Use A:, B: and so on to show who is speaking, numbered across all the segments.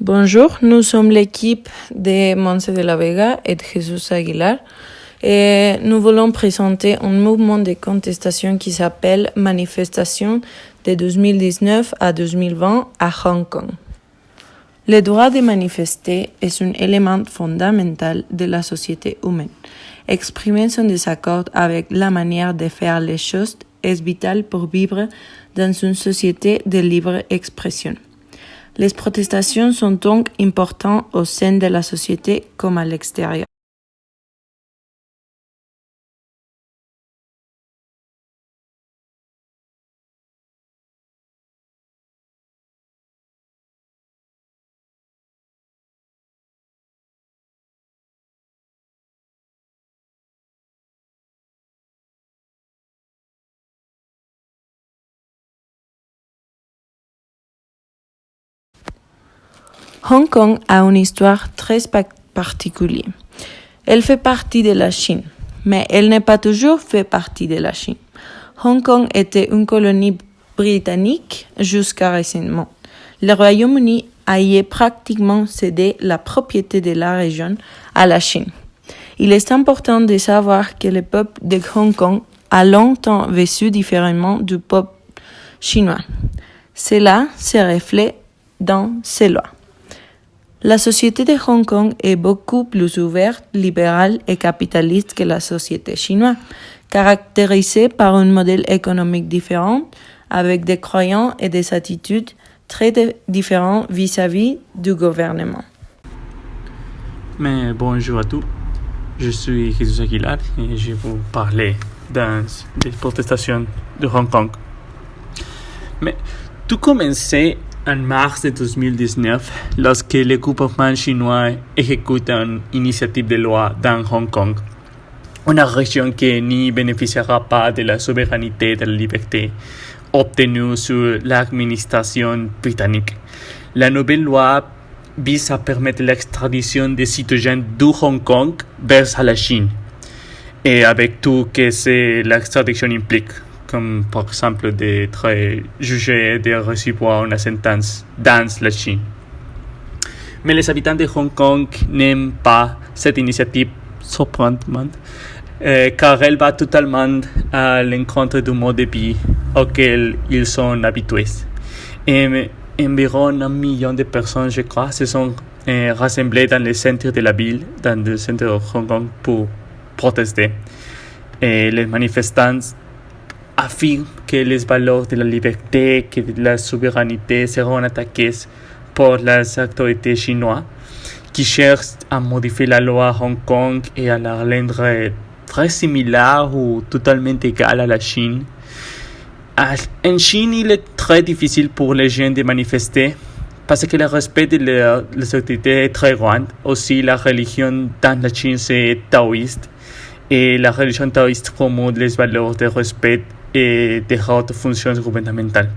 A: Bonjour, nous sommes l'équipe de Montse de la Vega et de Jesus Aguilar et nous voulons présenter un mouvement de contestation qui s'appelle Manifestation de 2019 à 2020 à Hong Kong. Le droit de manifester est un élément fondamental de la société humaine. Exprimer son désaccord avec la manière de faire les choses est vital pour vivre dans une société de libre expression. Les protestations sont donc importantes au sein de la société comme à l'extérieur. Hong Kong a une histoire très particulière. Elle fait partie de la Chine, mais elle n'a pas toujours fait partie de la Chine. Hong Kong était une colonie britannique jusqu'à récemment. Le Royaume-Uni a pratiquement cédé la propriété de la région à la Chine. Il est important de savoir que le peuple de Hong Kong a longtemps vécu différemment du peuple chinois. Cela se reflète dans ces lois. La société de Hong Kong est beaucoup plus ouverte, libérale et capitaliste que la société chinoise, caractérisée par un modèle économique différent, avec des croyances et des attitudes très différentes vis-à-vis du gouvernement.
B: Mais bonjour à tous, je suis Jesus Aguilar et je vais vous parler des protestations de Hong Kong. Mais tout commençait en mars de 2019, lorsque le gouvernement chinois exécute une initiative de loi dans Hong Kong, une région qui n'y bénéficiera pas de la souveraineté et de la liberté obtenue sur l'administration britannique. La nouvelle loi vise à permettre l'extradition des citoyens de Hong Kong vers la Chine, et avec tout ce que l'extradition implique, comme par exemple d'être jugé et de recevoir une sentence dans la Chine. Mais les habitants de Hong Kong n'aiment pas cette initiative surprenante, car elle va totalement à l'encontre du mode de vie auquel ils sont habitués. Et environ 1 million de personnes, je crois, se sont rassemblées dans le centre de la ville, dans le centre de Hong Kong, pour protester. Et les manifestants affirme que les valeurs de la liberté et de la souveraineté seront attaquées par les autorités chinoises qui cherchent à modifier la loi à Hong Kong et à la rendre très similaire ou totalement égale à la Chine. En Chine, il est très difficile pour les gens de manifester parce que le respect des autorités est très grand. Aussi, la religion dans la Chine c'est taoïste et la religion taoïste promeut les valeurs de respect et des hautes fonctions gouvernementales.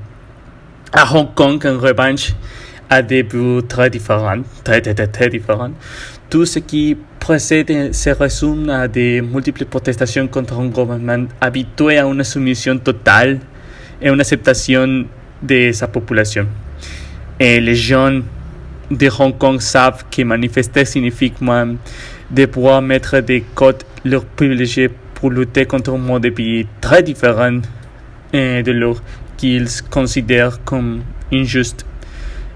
B: À Hong Kong, en revanche, a des buts très différents. Tout ce qui précède se résume à des multiples protestations contre un gouvernement habitué à une soumission totale et une acceptation de sa population. Et les gens de Hong Kong savent que manifester signifie même de pouvoir mettre des codes leurs privilégiés pour lutter contre un mode de vie très différent de leur qu'ils considèrent comme injuste.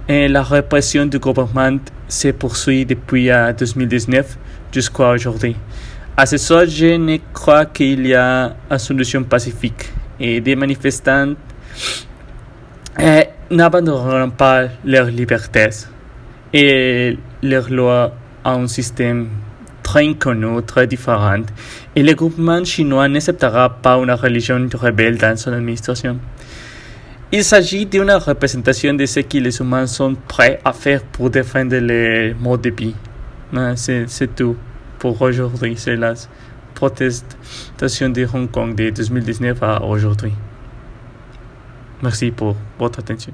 B: Et la répression du gouvernement se poursuit depuis 2019 jusqu'à aujourd'hui. À ce soir, je ne crois qu'il y a une solution pacifique et des manifestants n'abandonneront pas leurs libertés et leurs lois à un système très inconnu, très différent, et le gouvernement chinois n'acceptera pas une religion rebelle dans son administration. Il s'agit d'une représentation de ce que les humains sont prêts à faire pour défendre le mode de vie. C'est tout pour aujourd'hui. C'est la protestation de Hong Kong de 2019 à aujourd'hui. Merci pour votre attention.